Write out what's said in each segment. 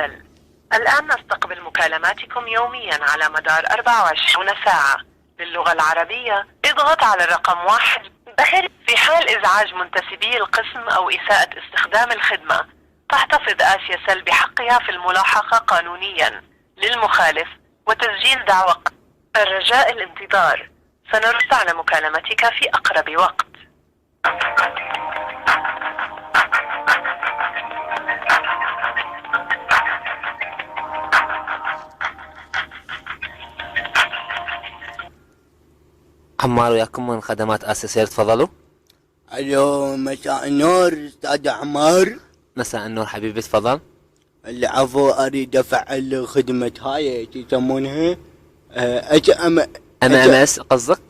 سل. الآن نستقبل مكالماتكم يوميا على مدار 24 ساعة. للغة العربية اضغط على الرقم 1. في حال إزعاج منتسبي القسم أو إساءة استخدام الخدمة تحتفظ آسيا سل بحقها في الملاحقة قانونيا للمخالف وتسجيل دعوى. الرجاء الانتظار، سنرد على مكالمتك في أقرب وقت. عمار وياكم من خدمات آسيا سير، تفضلوا. الو، مساء النور استاذ عمار. مساء النور حبيبي، تفضل. العفو، اريد افعل خدمة هاي يسمونها MS قصدك؟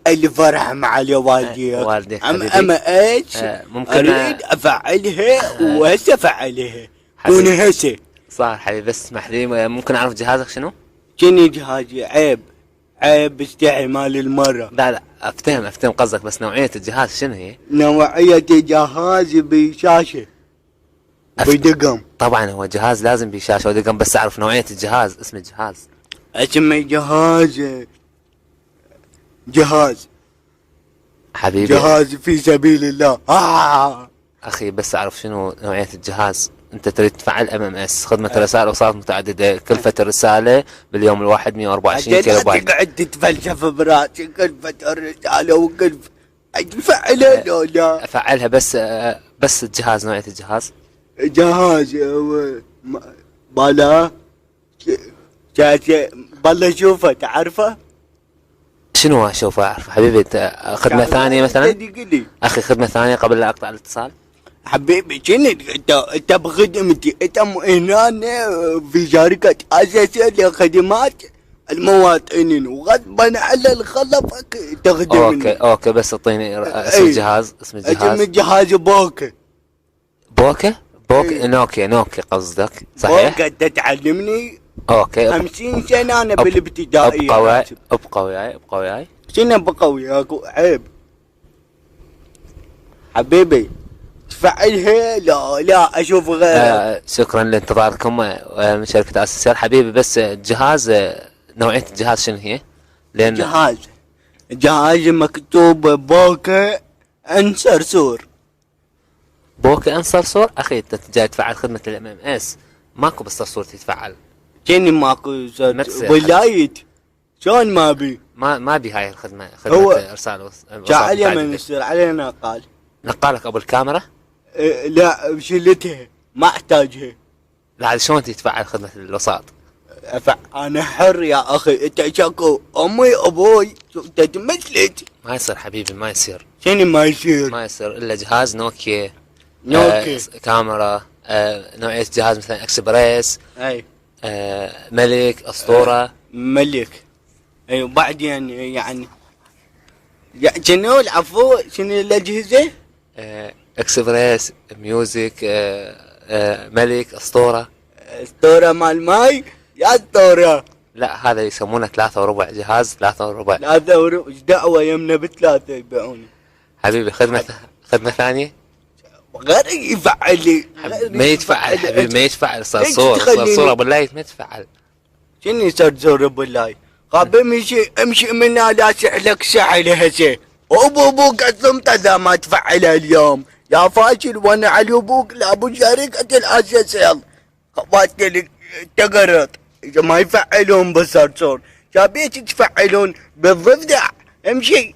الفرح مع والديك ايش ممكن اريد افعلها وهسه افعلها دون هسه. صح حبيبي، بس اسمح لي، ممكن اعرف جهازك شنو؟ شنو جهازي؟ عيب استحي مال المرة. لا افتهم قصدك، بس نوعية الجهاز شنو هي؟ نوعية الجهاز بشاشة بدقم. طبعا هو جهاز لازم بشاشة ودقم، بس اعرف نوعية الجهاز، اسم الجهاز. اسم جهاز حبيبي، جهاز في سبيل الله. اخي بس اعرف شنو نوعية الجهاز. انت تريد تفعل MMS، خدمة رسائل وصلات متعددة. كلفة الرسالة باليوم الواحد 124 كيلو بايت. تقعد تتفلسف براسي. كلفة الرسالة وكلفة تفعلها لو لا افعلها، بس الجهاز، نوعية الجهاز. جهاز بالا بالله شوفه تعرفه. شنو اشوف اعرف حبيبي؟ خدمة ثانية مثلا؟ اخي خدمة ثانية قبل لا اقطع الاتصال. حبيبي شنو انت بخدمتي؟ انت هنا في شركة آسيا لخدمات المواطنين، وغضبا على الخلفك تخدمني. اوكي بس اعطيني اسم الجهاز. اسم الجهاز بوكا. نوكيا قصدك، صحيح؟ بوكا انت تعلمني. اوكي 50 سنة انا بالابتدائية. ابقى وياي. شنو ابقى وياك؟ عيب حبيبي تفعلها. لا اشوف غيرها. شكرا لانتظاركم من شركة آسيا. حبيبي بس الجهاز، نوعية الجهاز شنو هي؟ لأن جهاز مكتوب بوكا انصرصور. بوكا انصرصور. اخي انت جاي تفعل خدمة MMS، ماكو بالصرصور تتفعل. شنو ماكو ولايت؟ شلون ما بي؟ ما بي هاي الخدمة، خدمة ارسال وصلات. علي من يصير علينا نقال. نقالك ابو الكاميرا؟ لا شلتها، ما احتاجها. لا شلون تتفعل خدمة الوساط؟ انا حر يا اخي. انت شكو امي ابوي انت تمثلت. ما يصير حبيبي، ما يصير. شنو ما يصير؟ ما يصير الا جهاز نوكيا. كاميرا. نوعية جهاز مثلا اكسبريس. اي. ملك، اسطورة. ملك. اي. وبعدين يعني شنو العفو؟ شنو الاجهزة؟ اكسبريس، ميوزك، ملك، اسطورة. اسطورة مال ماي يا اسطورة. لا هذا يسمونه 3 وربع، جهاز 3 وربع. 3 وربع ايش دعوة يمنا ب3 يبيعوني. حبيبي خدمة ثانية غير يفعل لي. ما يتفعل حبيبي، ما يتفعل. صرصور ابو اللايت ما يتفعل. شنو صرصور ابو اللايت؟ خاب امشي منا لا سحلك سحل هسه. ابوك قسمت اذا ما تفعلها اليوم يا فاشل. وانا على ابوك لابو شركة الاساسيال خواتي تقرط ما يفعلون بالصرصور. شابيت تفعلون بالضفدع. امشي.